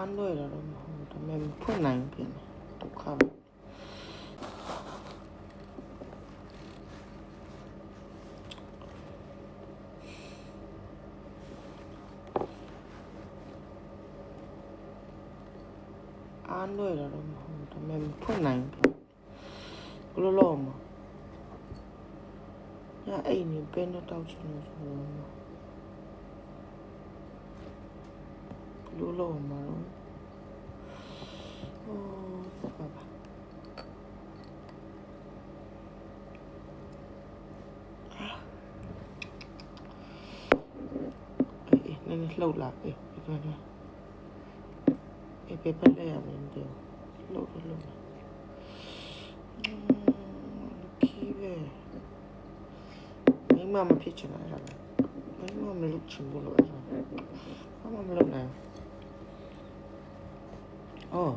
အားလွယ်တာတော့မဟုတ်ဒါပေမဲ့ဖွင့်နိုင်ပြန်တယ်ဒုက္ခအားလွယ်တာတော့မဟုတ်ဒါပေမဲ့ဖွင့်နိုင်ပြန်ဘလို့လို့မညာအိမ်နေပဲနဲ့တောက်ချင်လို့ဆိုတော့ဘလို့လို့မတော့ပါပါနည်းနည်းလှုပ်လာဒီကနေ့ပဲပဲလဲရမယ်ဒီလှုပ်လှုပ်ခီးပဲမိမမဖြစ်ချင်တာအဲ့ဒါပဲမိမမလုပ်ချင်ဘူးလို့အဲ့ဒါမမလုပ်နိုင်အော်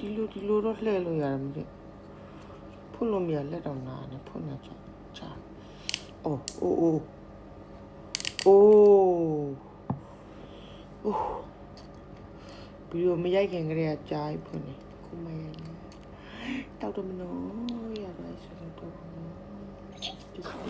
ဒီလိုတော့လှဲလို့ရတယ်မသိဖုတ်လို့မရလက်တော့နာနဲ့ဖုတ်နေချာအိုးဗီဒီယိုမရိုက်ခင်ကလေးကကြားပြီးဖွင့်နေခုမရိုက်နေတောက်တော့မလို့ရတော့ဆိုတော့ဒီစနေ